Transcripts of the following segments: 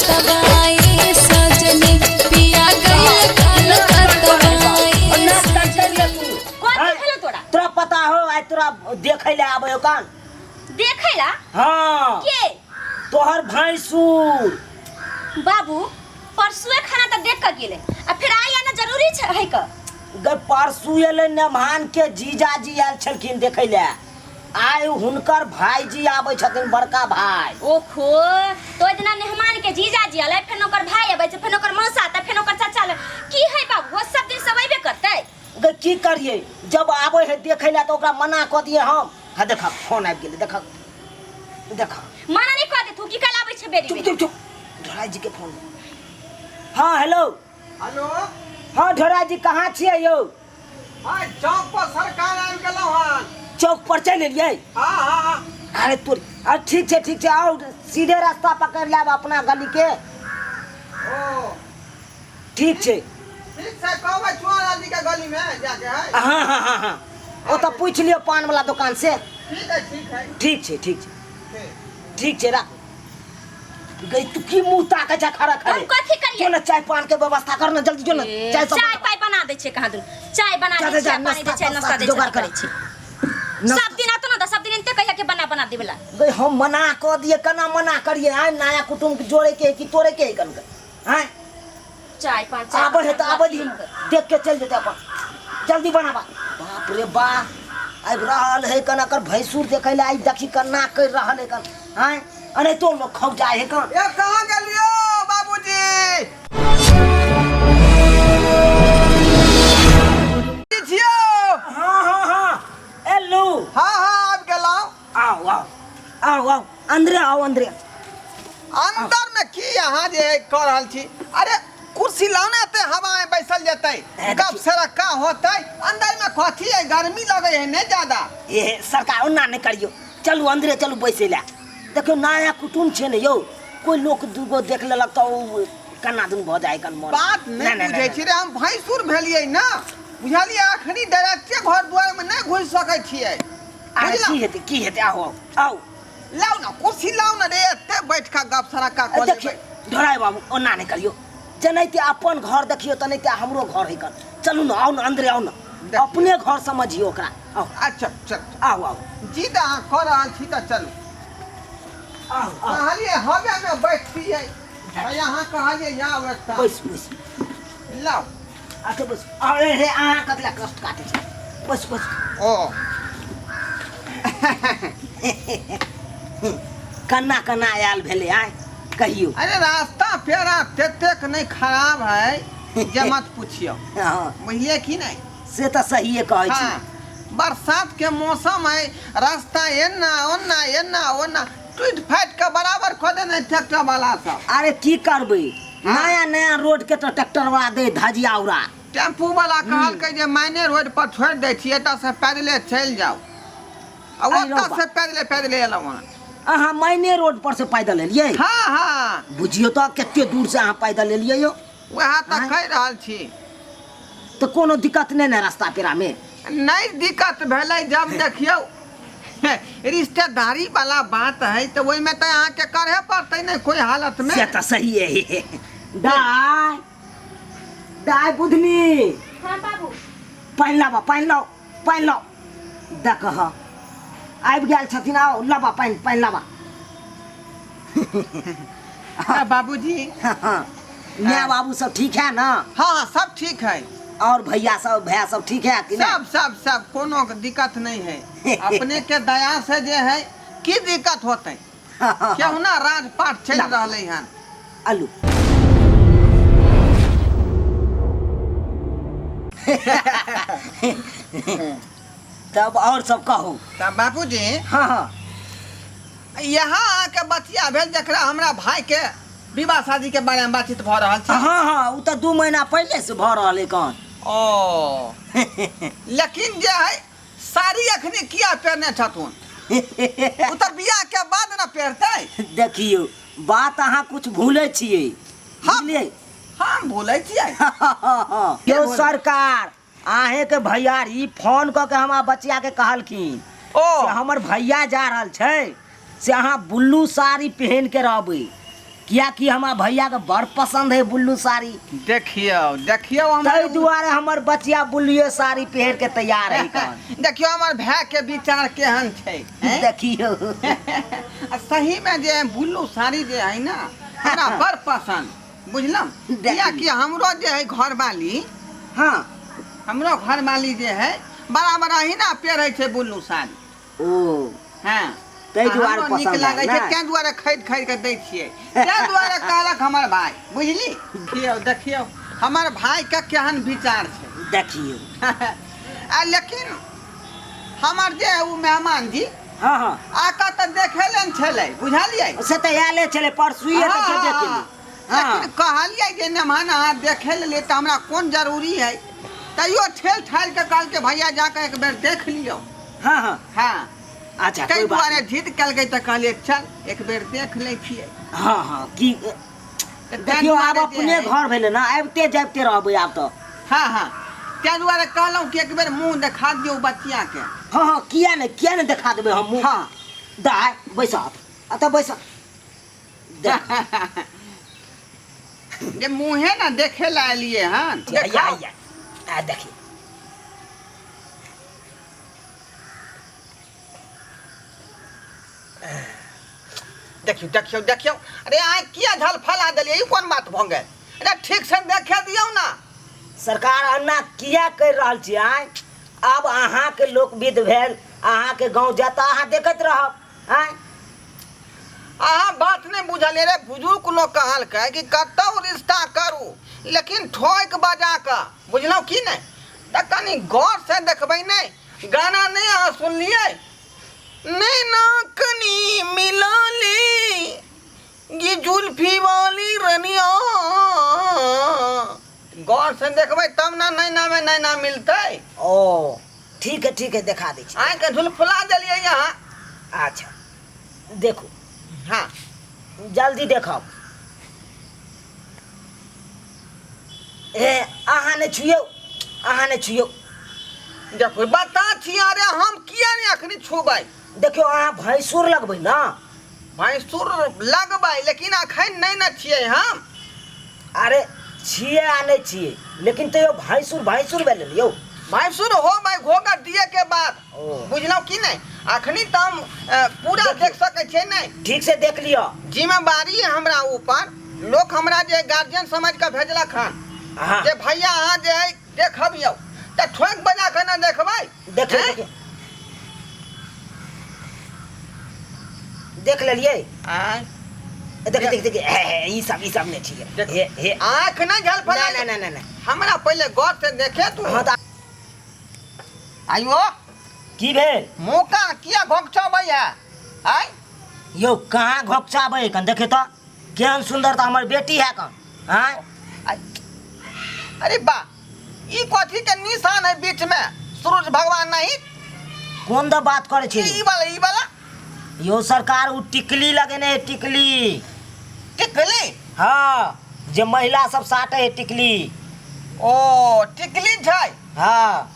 कलकतवाए सजनी पिया गइल कलकतवाए। तोरा पता हो आज तोरा देखे ले आबे हो कान देखेला हाँ के तोहर भैंसूर बाबू परसुए खाना त देख के गेले आ फिर आई आना जरूरी है क गे परसू एले नेमान के जीजाजी आयल छलखिन देखे ले आय हुनकर भाईजी आबै छथिन बड़का भाई। ओखो तो इतना मेहमान के जीजाजी आले फिर ओकर भाई आबै छै फिर ओकर मौसा त फिर ओकर चाचा आले की है बाबू वो सब दिन सब अइबे करतै गे की करिए जब आबै है देखे ले तो ओकरा मना क दिए हम हा देखा फोन आबि गेलै देखा देखा मना नहीं कर दे तू की कल आबै छै बेरी चुप चुप चुप ढोराई जी के फोन हाँ हेलो हेलो हाँ ढोराई जी कहाँ छियै यौ हाँ चौक पर सरकार आबि गेलौ हन चौक पर चल एलियै हाँ हाँ अरे तोरी अरे ठीक छै आओ सीधे रास्ता पकड़ लेब अपना गली के ओ ठीक छै ठीक छै कहबै चुआरा जी के गली में जाके है हाँ ओ तो पूछ लियो पान वाला दुकान से ठीक है ठीक छै ठीक। ठीक छै राख गई तू की मुंह ताके जा खड़ा खड़े हम कथी करिए जो ना चाय पान के व्यवस्था कर ना जल्दी जो ना चाय सब चाय पाई बना दे छै कहां दूर चाय बना दे छै पानी दे छै नाश्ता दे छै करे छै सब दिन आतो ना सब दिन इनते कहिया के बना देबला गई हम मना क दिए कना मना करिए आय नया कुटुंब के जोड़े के कि तोड़े के कन हैं चाय पान आबे है त आबे देख के चल जेते अपन जल्दी बनाबा बाप रे बा आब रहल है कना कर भैंसूर देखे ले आई देखी कना कर रहल है कन हैं अरे तो लोग खौ जाए है कन ये कहां गेलियो बाबूजी छियो हाँ हेलो हाँ आबि गेलौ आओ अंदर अंदर में की यहाँ जे कर रहल छी अरे कुर्सी लाना ते हवा में बैसल जतै कब सरा का होतै अंदर में कथी है गर्मी लगे है ने ज्यादा ये सरकार ना नहीं करियो चलू अंदरे चलू बैसे ले देखो नया कुटुंब छे ने यौ कोई लोग दूगो देख लेलक तो कना दुन भ जाए कन मन बात नहीं बुझे छी रे हम भैंसुर भेलियै ना बुझलियै अखनी डायरेक्टे घर द्वार में नहीं घुस सकै छियै अरे की हेते आओ लाओ ना कुर्सी लाओ ना रे एते बैठ का गप सरा का कर देखियो ढोराई बाबू ओना नहीं करियो जनैते अपन घर देखियो तनैते हमरो घर है कन चलू ना आओ ना अंदर आओ ना अपने घर समझियो ओकरा आओ अच्छा चल आओ जीत अहाँ कर रहल छी त चलू कहलिए हवे में बैठतियै यहाँ कहलिए यहाँ बैठता बस लाओ आके बस अरे रे अहाँ कतला कष्ट काटे छै बस ओ कन्ना आयल भेले आय कहियो अरे रास्ता पेरा तेतेक नहीं खराब है जे मत पूछियो हाँ बुझलिए कि नहीं से तो सही कहै छी हाँ, बरसात के मौसम है रास्ता एना ओना टूट फाट के बराबर खोदे नहीं ट्रैक्टर वाला सब अरे की करबै नया रोड के तो ट्रैक्टर वाला दे धजिया उड़ा टेम्पू वाला कहल के जे मायने रोड पर छोड़ दे छिए त से पैदले चल जाओ आ ओता से पैदले एलौ अहाँ मैने रोड पर से पैदल एलियै हाँ बुझियो तो कते दूर से अहाँ पैदल एलियै यो वहाँ तक कह रहल छी तो कोनो दिक्कत नहीं ना रास्ता पेरा में नहीं दिक्कत भेलै जब देखियो रिश्तेदारी वाला बात है तो वही में तो यहाँ के करे पड़ते नहीं कोई हालत में से तो सही है दाय बुधनी हां बाबू पाइन लो देख आबि गेल छथिन आओ लबा पाइन लबा बाबूजी नया बाबू सब ठीक है ना हाँ सब ठीक है और भैया सब ठीक है कि सब कोनो दिक्कत नहीं है अपने के दया से जे है की दिक्कत होते क्यों ना राजपाट चल रहा है आलू तब और सब कहो तब बाबूजी हाँ यहाँ आके बतिया भेल जकरा हमरा भाई के विवाह शादी के बारे में बातचीत भ रहल छै हाँ वो तो 2 महीना पहले से भ रहल है कौन ओ लेकिन जे है साड़ी अखनी किया पहने छथुन उ त बियाह के बाद न पहनतै देखियो बात अहाँ कुछ भूले छियै बुझलियै हम भूले छियै यो सरकार आहे के भैयारी फोन क के हमरा बचिया के कहलखिन ओ हमर भैया जा रहल छै से अहाँ बुल्लू साड़ी पहन के रहबै किया कि हमार भैया के बड़ पसंद है बुल्लू साड़ी। देखियो देखियो ताहि हमारे दुआरे हमर बचिया बुल्लुए साड़ी पहन के तैयार है कन। देखियो हमार भाई के विचार केहन छै हैं? देखियो आ सही में जे बुल्लू साड़ी जे है ना हमरा बड़ पसंद बुझलम। किया कि हमरो जे है घर वाली हाँ हमरो घर वाली जे है बड़ा बड़ा ही ना पेड़ छै बुल्लू साड़ी। ओ हाँ ताहि दुआरे हमरो नीक पसंद लागे है छै ना? तै दुआरे खरीद के दै छियै। तै दुआरे कहलक हमर भाई बुझली। देखियो हमर भाई के केहन विचार छै। देखियो आ लेकिन हमर जे है उ मेहमान जी हाँ हाँ आका त देखे लेन छलै बुझलियै। से तो आले चले परसुए हाँ, तो गेबे हाँ, केली। हाँ। लेकिन कहलियै जे मेहमान अहाँ देखे ले त हमरा कोन जरूरी है तैयो ठेल ठाल के कहल के भैया जाके एक बेर देख लियो। हाँ हाँ हाँ अच्छा कई कोई बात दुआरे नहीं। जिद कल गई त कहलिए चल एक बेर देख ले छियै। हाँ हाँ की त देखियो तै आब दुआरे जे अपने है- घर भेले ना आबते जाबते रहबै आब तो। हाँ हाँ तै दुआरे कहलहुँ कि एक बेर मुंह देखा दियौ बच्चिया के। हाँ हाँ किया नहीं देखा देबे हम मुँह। हाँ दाय बैसा अतः बैसा जे मुंहे ना देखे ला एलिए हन। या आ देखिए देखियो देखियो देखियो अरे आइ किया झल फला देलिए ई कोन बात भ गेल। अरे ठीक से देखे दियौ ना। सरकार अन्ना किया कर रहल छी आय अब अहाँ के लोक विध भेल अहाँ के गांव जाता अहाँ देखत रहब आय अहाँ बात नहीं बुझलिए रे बुजुर्ग लोग कहल के कि कतौ रिश्ता करू लेकिन ठोक बजा के बुझलौ कि नहीं त कनी गौर से देखबै नहीं। गाना नहीं अहाँ सुनलिए नैना कनी मिला ले ये जुल्फी वाली रनिया गौर से देखबै तब ना नैना में नैना मिलतै। ओ ठीक है दिखा दै छी। आइ के झुलफुला देलिए यहाँ। अच्छा देखो हाँ जल्दी देखब। ए अहाँ ने छुयौ देखो बता छी अरे हम किया नहीं अखनी छुबै। देखियो अहाँ भैंसुर लगबै ना भैंसुर लगबै लेकिन अखन नहीं न छियै हम। अरे छिए आ नहीं छिए लेकिन तो भैंसुर भेल यौ। भैंसुर हो भाई घोगा दिए के बाद ओ। बुझलौ कि नहीं अखनी तो हम पूरा देख सकै छै नहीं। ठीक से देख लियो। जिम्मेवारी है हमरा ऊपर लोग हमरा जे गार्जियन समझ के भेजलक हन हाँ जे भैया अहाँ जे है देखबियौ त ठोक बजा के ना देखबै। देखियो देख लेलिए आय देख ई सब नहीं ठीक है। हे आँख नहीं झल फला ना हमरा पहले गौर से देखे तू। हाँ तो आइयो की भेल मौका किया घोंकछबै है आय यौ कहाँ घोकचाबै कन देखे तो केहन सुंदर तो हमर बेटी है कन। हाँ अरे बा ई कथी के निशान है बीच में सूरज भगवान नहीं कौन द बात करे छी। ई वाला यो सरकार उ टिकली लगेने है टिकली। टिकली हाँ जे महिला सब साटे है टिकली। ओ टिकली छै हाँ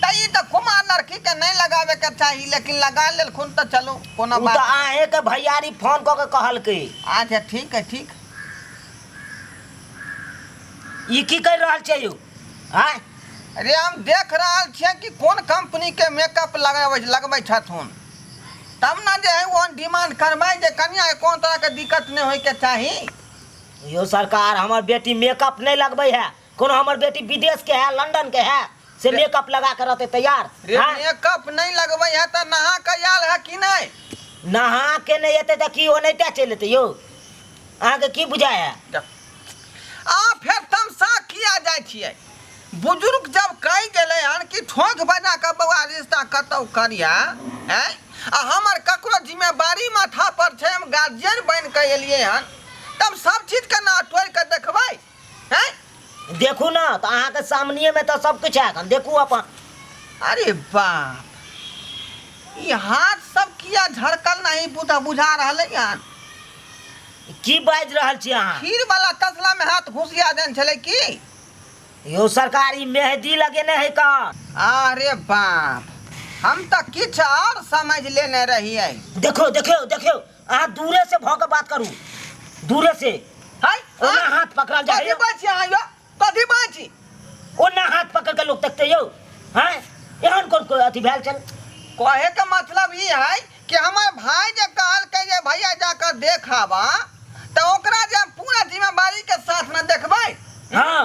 त ई त कुमार लड़की के नहीं लगावे के चाहिए लेकिन लगा लेल खुन त चलो कोनो उ तो बात। आहे के भैयारी फोन क के कहल के अच्छा ठीक है ठीक। ई की कर रहल छै यौ। हाँ अरे हम देख रहल छियै कि कोन कंपनी के मेकअप लगबै छथुन तब ना जे है वो डिमांड करबै जे कनिया के कोन तरह के दिक्कत नहीं होय के चाहिए। यो सरकार हमर बेटी मेकअप नहीं लगबै है कोनो हमर बेटी विदेश के है लंदन के है से मेकअप लगा कर रहते तैयार। रे हाँ? मेकअप नहीं लगबै है त नहा के आयल है कि नहीं। नहा के नहीं एते त की ओनैते चलि एते यौ अहाँ के की बुझाय है। आ फिर तमसा किया जाय छियै बुजुर्ग जब कहि गेलै हन कि ठोक बजा के बउआ रिश्ता कतौ करिया हैं आ हमर ककरो जिम्मेवारी माथा पर छै हम गार्जियन बन के एलिए हन तब सब चीज के ना टोर के देखबै हैं। देखू ना तो अहाँ के सामने में तो सब कुछ है देखू अपन। अरे बाप ई हाथ सब किया झड़कल नहीं बुझा रहलै हन। की बाज रहल छी अहाँ। खीर वाला तसला में हाथ घुसिया देन छलै की। यो सरकारी मेहंदी लगेने है का। अरे बाप हम तो किछ और समझ लेने रहिए। देखो अहाँ दूरे से भौके बात करू। दूरे से हाय ओना हाथ पकड़ल जाए कथी बाची आयो कथी बाची ओना हाथ पकड़ के लोग देखते यो हैं एहन कौन कोई अथी भेल चल कहे का मतलब ई है कि हमार भाई जे कहल के जे भैया जाकर देखावा तो ओकरा जे पूरा जिम्मेदारी के साथ न देखबै। हां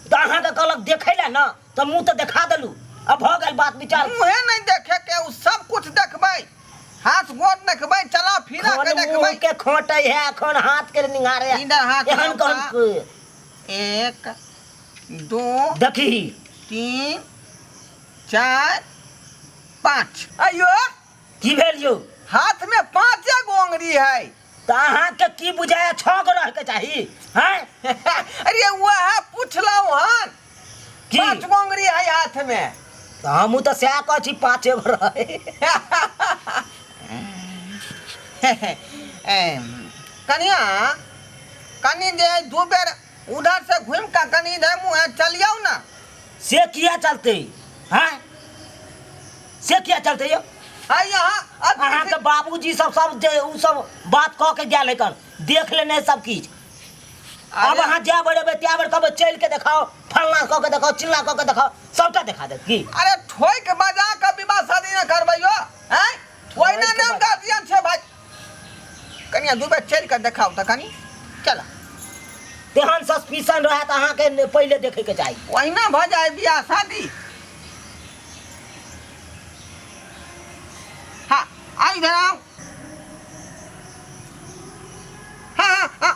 तो अहाँ के कहलक देखै ला ना तो मुंह तो देखा देलू अब हो गेल बात विचार मुहे नहीं देखे के उ सब कुछ देखबै हाथ गोड़ देखबै चला फिरा के देखबै के खोटै है एखन हाथ के निंगारे इधर हाथ एहन कौन 1 2 देखी 3 4 5 आयो की भेल यो हाथ में 5 गो अंगुरी है तो अहाँ के की बुझाया 6 गो रह के चाहिए हैं अरे वह पूछलौ हन की 5 गो अंगुरी है हाथ में तो हमू तो सह कह छी 5 गो रहे कनिया कनी जे दू बेर उधर से घूम के कनी इधर मुँह चलियो ना से किया चलते हैं से किया चलते यो है यहाँ अहाँ के बाबूजी सब जे उ सब बात कह के गेल कन देख लेने सब चीज अब अहाँ जा बड़े त्या बेर कहबै चल के देखाओ फलना कह के देखाओ चिल्ला कह के देखाओ सबटा दिखा देत की अरे ठोक बजा के विवाह शादी न करबैयो हैं ओइना नाम गार्जियन छे भाई कनिया दू बेर चल के देखाओ त कनी चला तेहन सस्पिशन रहे त अहाँ के पहले देखे के चाहिए ओइना भ जाए बियाह शादी। हाँ आ इधर आओ हाँ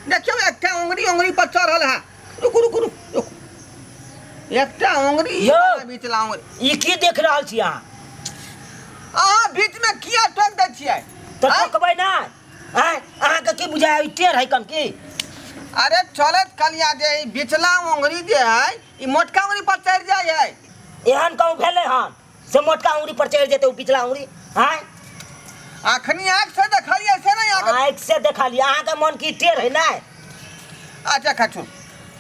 देखियो एकटा उंगली पर चढ़ल है रुक एकटा उंगली यो बीचला उंगली ई की देख रहल छी अहाँ बीच में किया ठोक दै छियै तो ठोकबै ना हैं अहाँ के की बुझाय ई टेढ़ है कन की अरे चलत कलिया जे बिचला उंगली जे है ई मोटका उंगली पर चढ़ जाय है एहन कहूँ भेले हन से मोटका उंगली पर चढ़ जेते उ पिछला उंगली हैं अखनी आँख से देखलिए से नहीं आँख से देखा लिया अहाँ के मन की टेढ़ है ना अच्छा खचू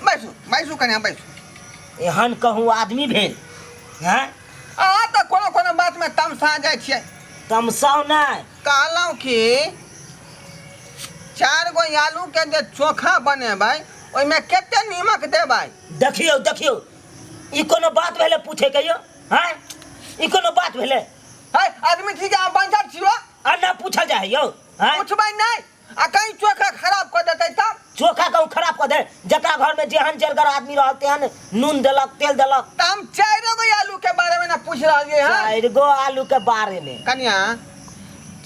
बैसू कन्या बैसू एहन कहूँ आदमी भेल हैं तो कोनो बात में तमसा जाय छियै तमसाओ नहीं कहलौं कि 4 गो आलू के जे चोखा बनेबै ओइ में केते नीमक देबै देखियो ई कोनो बात भेले पूछे के यो हैं ई कोनो बात भेले है आदमी ठीक है बंजर छियो आ ना पूछल जाय यो हैं पूछबै नहीं आ कहीं चोखा खराब कर देतै तब चोखा कहूँ खराब कर दे जकरा घर में जेहन जलगर आदमी रहल तेहन नून देलक तेल देलक त हम 4 गो आलू के बारे में ना पूछ रहलिए हैं 4 गो आलू के बारे में कन्या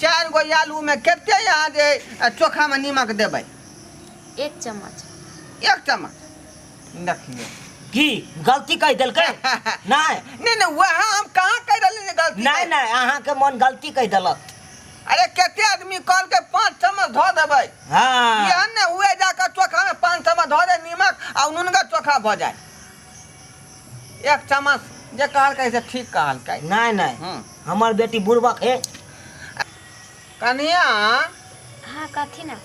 4 गो आलू में केते यहाँ जे चोखा में नीमक देबै 1 चम्मच 1 चम्मच देखियो की गलती कह देलकै नहीं वह हम कहाँ कह रहलिए गलती नहीं अहाँ के मन गलती कह देलक अरे केते आदमी कल के 5 चम्मच धो देबै हाँ यहन ने हुए जाकर चोखा में 5 चम्मच धो दे नीमक और नून का चोखा भ जाए 1 चम्मच जे कहल कैसे ठीक कहल कै नहीं हमार बेटी बुड़बक है कन्या हाँ कथी ना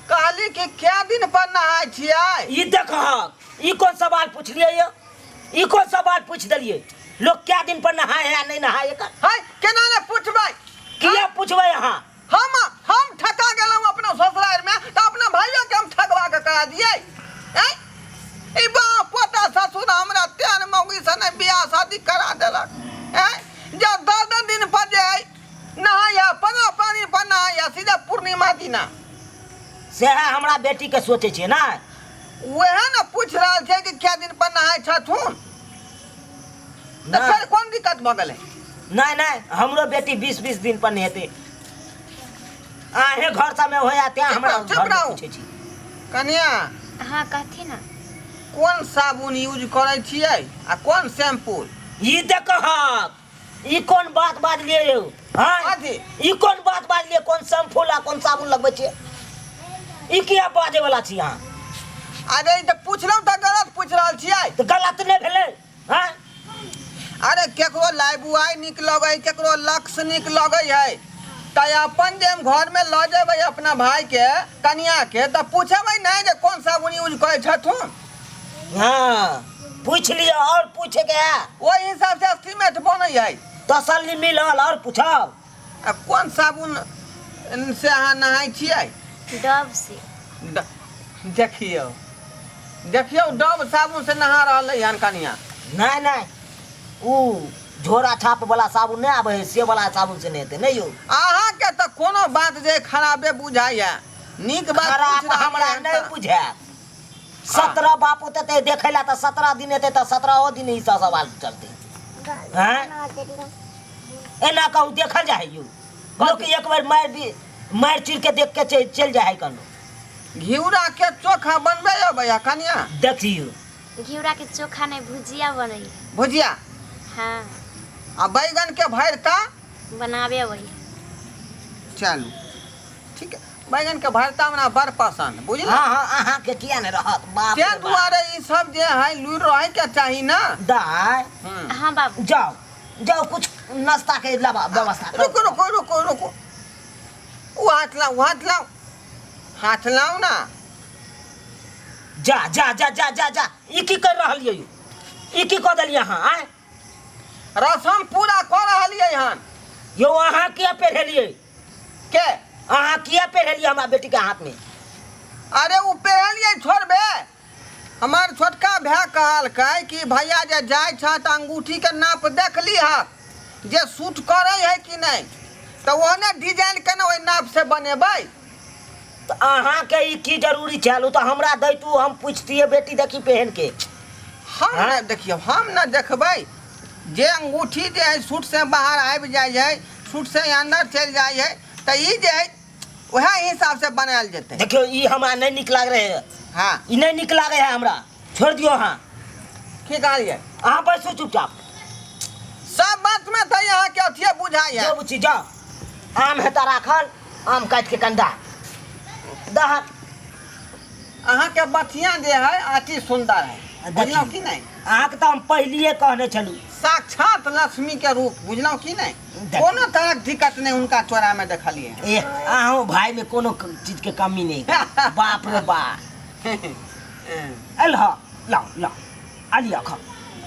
कहली कि क्या दिन पर नहाय छियै ई देखक ई कौन सवाल पूछलिए यो ई कौन सवाल पूछ देलिए लोग क्या दिन पर नहाए या नहीं नहाए एकर है केना ने पूछबै किया पूछबै अहाँ हम ठका गेलौ अपना ससुराल में तो अपना भाइयों के हम ठगवा के करा दिए हैं ई बाप पोता ससुर हमरा तेन मौगी से ने बियाह शादी करा देलक हैं जब 10 दिन पर जे नहाया 15 पानी पर नहाया सीधा पूर्णिमा दिना से हमरा बेटी के सोचे छिए ना वह ना पूछ रहल छै कि क्या दिन पर नहाय छथुन तो फिर कौन दिक्कत भ गेलै नहीं हमरो बेटी 20 दिन पर नहेते आहे घर सा में होया त्या हमरा चुप रहो पूछे छी कन्या हाँ कथी ना कौन साबुन यूज करे छियै आ कौन शैम्पू ई देखहक ई कौन बात बाजलिए यौ हां अथी ई कौन बात बाजलिए कौन शैम्पू ला कौन साबुन लगबै छियै ई किया बाजे वाला छी अहाँ अरे तो पूछलौ त गलत पूछ रहल छियै तो गलत नहीं भेलै हां अरे केकरो लाइबुआई निक लगे केकरो लक्स निक लगे है त अपन जे घर में ल जेबै अपना भाई के कन्या के त पूछबै नहीं जे कौन साबुन यूज करे छथुन हां पूछ लियो और पूछे के है ओही हिसाब से एस्टीमेट बनै है तसल्ली मिलल और पूछब आ कौन साबुन से अहाँ नहाय छियै डब से देखियो देखियो डब साबुन से नहा रहलै हन कनिया। नहीं नहीं ऊ झोरा छाप वाला साबुन नहीं आवे है, से वाला साबुन से नहीं हेतै नहीं यौ। अहाँ के तो कोनो बात जे खराबे बुझाइया, नीक बात खराब पूछ रहलियै हमरा हन नहीं तऽ। बुझे। 17 बाप होते ते देखे ला तो 17 दिन हेतै तो 17 दिन ही सवाल चलते हैं। एना कहूँ देखल जाए यौ, लोग एक बार मार चीर के देख के चल जाए कनो। घिउरा के चोखा बनबे यो भैया कनिया। देखियो घिउरा के चोखा नहीं भुजिया बनै है। भुजिया हाँ आ बैगन के भरता बनावे वही। चलू ठीक है, बैगन के भरता हमरा बड़ पसंद बुझल। हाँ हाँ अहाँ के किया नहीं रहत बाप ते रे बाप। दुआरे ई सब जे है लुर रहे के चाही ना। दाय हाँ बाबू जाओ जाओ कुछ नाश्ता के लबा व्यवस्था करो। रुको रुको रुको रुको, वो हाथ लाओ हाथ लाओ हाथ लाओ ना। जा जा जा जा जा जा ई की कर रहलियै यौ, ई की कऽ देलियै अहाँ आय रसम पूरा कर रहलियै हन। यौ अहाँ किया पहिरलियै, के अहाँ किया पहिरलियै हमरा बेटी के हाथ में। अरे वो पहलिए छोड़बे, हमार छोटका भाई कहलकै कि भैया जे जाय छ त अंगूठी के नाप देख लीहक, जे सूट करे है कि नहीं, तो ओहने डिजाइन के ना ओहि नाप से बनेबै। तो अहाँ के ई की जरूरी छल, तो हमरा दैतू हम पूछतियै बेटी देखी पहन के। हम हाँ? न देखियो, हम न देखबै जे अंगूठी जे है सूट से बाहर आबि जाय है, सूट से अंदर चल जाय है, तो ई जे है वह हिसाब से बनायल जेतै। देखियो ई हमरा नहीं निक लाग रहे है, हाँ ई नहीं निक लागे है हमरा, छोड़ दियो अहाँ। की कहलियै, अहाँ बैसू चुपचाप। सब बात में तो यहाँ के अथिये बुझाय है। जो बुझी जाओ, आम हेता राखल, आम काट के कंदा दहक। अहाँ के बथिया जे है अति सुंदर है, बुझलौ कि नहीं। अहाँ के तो हम पहलिए कहने छलू। साक्षात लक्ष्मी के रूप, बुझलौ कि नहीं। कोनो तरह के दिक्कत नहीं उनका चोरा में देखलिए। ए अहूँ भाई में कोनो चीज के कमी नहीं बाप रे बाप। एल लाओ लाओ आलिया खा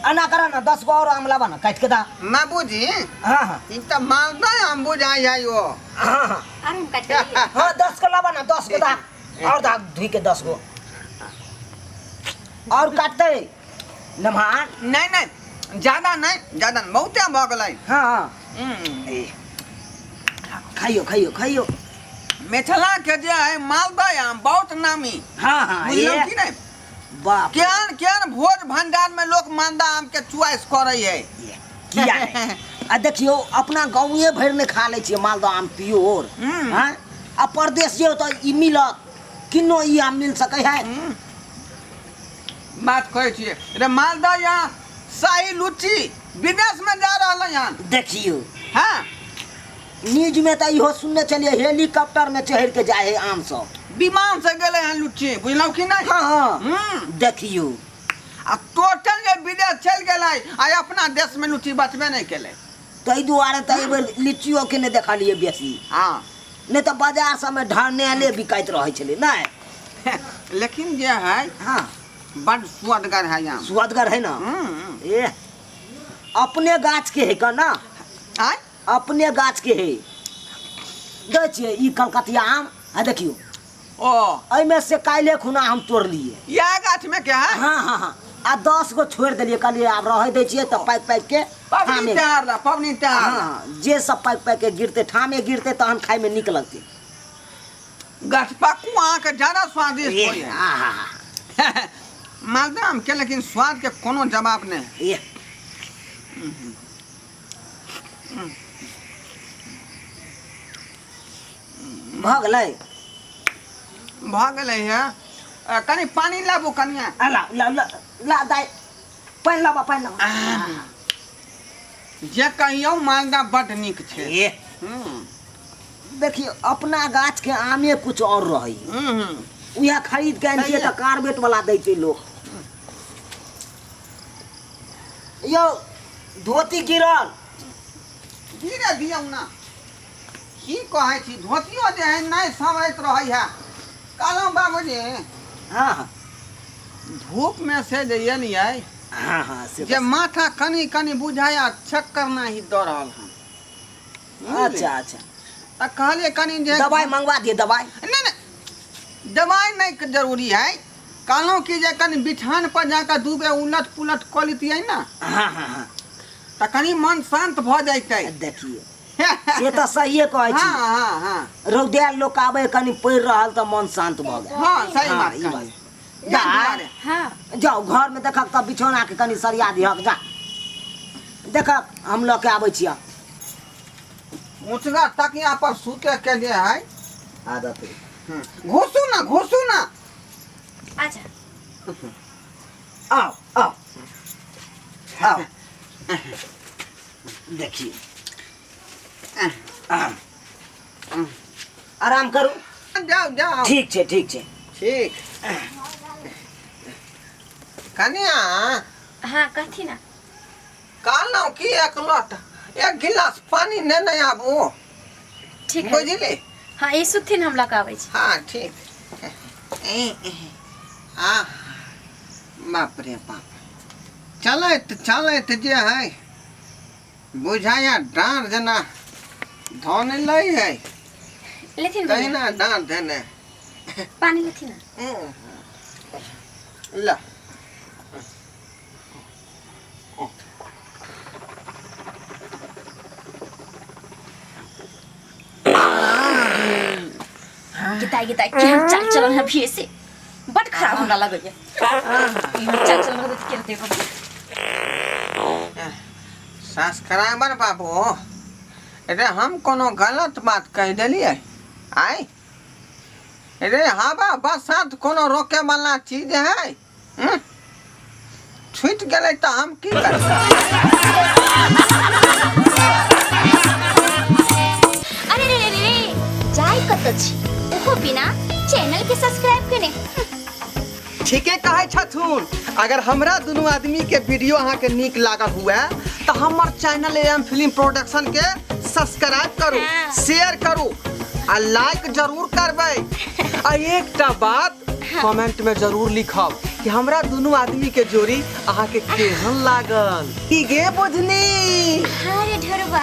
अना करा ना 10 गो और आम लावा ना काट के दा। मैं बुझी हाँ हाँ ई तो मालदह हम बुझाई है यो। हाँ हाँ अरे हम काट के लिए। हाँ 10 को लावा ना 10 को दा और दा धुई के 10 गो और काटते नमहान। नहीं नहीं ज्यादा नहीं, ज्यादा नहीं, बहुते भ गेलै। हाँ हाँ ए, खाइयो खाइयो खाइयो। मिथिला के जे है मालदह आम बहुत नामी, हाँ हाँ बुझलौ ये कि नहीं। बाप केहन केहन भोज भंडार में लोग मालदह आम के चॉइस करे है। ये, किया है आ देखियो अपना गाँवे भर में खा ले छियै मालदह आम प्योर। हाँ आ परदेश जे तो ई मिलत किनो ई आम मिल सकै है। बात कहै छियै रे, मालदह यहाँ शाही लुच्ची विदेश में जा रहलै हन। देखियो हाँ न्यूज में तो इहो सुनने चलिए हेलीकॉप्टर में चढ़ के जाए है आम सब। विमान से गेले हैं लुच्ची, बुझलौ कि नहीं। हाँ हाँ देखियो आ टोटल जे विदेश चल गेलै आ अपना देश में लुच्ची बचबे नहीं केले। ताहि दुआरे तो एहि बेर लीचियो के नहीं देखलिए बेसी, हाँ नहीं तो बाजार सब में ढानेले बिकाइत रहे छले नहीं। लेकिन जे है हाँ बड़ स्वादगर है आम। स्वादगर है ना। ए अपने गाछ के है का ना, आय अपने गाछ के है। देखिए ई कलकतिया आम आ देखियो ओ एमे से काले खुना हम तोड़ लिए। यह गाछ में क्या है। हाँ हाँ हाँ आ 10 गो छोड़ दिलिए, कहलिए आब रह दे छियै तो पाइक पाइक के पबनी ठामे। तैयार ला, पबनी तैयार ला। हाँ जे सब पाइक पाइक के गिरते ठामे गिरते तहन खाए में निक लगते। गाछ पक्कू अहाँ के ज्यादा स्वादिष्ट ए, होय है। आहा, मालदह आम के लेकिन स्वाद के कोनो जवाब नहीं है। ए भऽ गेलै भ गेलै है। कनी पानी लाबू कनिया। आ ला ला ला ला दाइ पानि लाबा पानि लाबा। जे कहियो मालदह बड नीक छै। ए देखियो अपना गाछ के आमे कुछ और रही, उहे खरीद के आनिए तो कार्बेट वाला दै छै लोग। यो धोती गिरल धीरे दियौ ना, की कहै छी धोतियो जे है नहीं समझैत रहै है। कहलहुँ बाबूजी हाँ हाँ धूप में से जे एलियै हाँ हाँ से जे माथा कनी कनी बुझाया चक्कर नहीं दऽ रहल हन। अच्छा अच्छा त कहलिए कनी जे दवाई मंगवा दिए दवाई। नहीं नहीं दवाई नहीं के जरूरी है। कहलौं कि जे कनी बिछान पर जाकर दू बे उलट पुलट कऽ लेतियै ना हाँ हाँ हाँ तऽ कनी मन शांत भऽ जैतै। देखिए से तो सहिए कहै छी। हाँ हाँ हाँ रौदेल लोग आबे कनी पढ़ि रहल तो मन शांत भ गेल। हाँ सही हाँ, बात ई कहलियै। जा दुआरे। हाँ जाओ घर में देखक तब बिछौना के कनी सरिया दिहक जा। देखक हम लऽ के आबै छियै। ऊँचगा तकिया पर सूते के जे है आदत है। घुसू ना अच्छा आओ आओ आओ देखिए आराम करू। जाओ ठीक छै ठीक छै। ठीक कनिया हाँ कथी ना कहलौं कि एक गिलास पानी ने आबू ठीक है बुझली। हाँ ई सुथिन हम लगा आबै छी। हाँ ठीक आ बाप रे बाप चलैत जे है बुझाया डाँर जेना धन लै है लेथिन भैया तहिना डाँर धने पानी लेथिन ना। ला गिताई केहन चाल चलन है भी से बड खराब हमरा लगे है। चाल चलन लगे तो केते को सब्सक्राइबर बाबू रे हम कोनो गलत बात कह देलियै आय रे हवा बरसात कोनो रोके वाला चीज है छूट गेलै तो हम की करबै। अरे रे रे रे जाय कत छी ओहो बिना चैनल के सब्सक्राइब करे। ठीके कहे छथुन। अगर हमरा दोनों आदमी के वीडियो अहाँ के नीक लागल हुए तो हमर चैनल एम फिल्म प्रोडक्शन के सब्सक्राइब करू हाँ। शेयर करू आ लाइक जरूर करबै। आ एकटा बात कमेंट में जरूर लिखब कि हमरा दोनों आदमी के जोड़ी अहाँ के केहन लागल। की गे बुझनी। हाँ रे ढरबा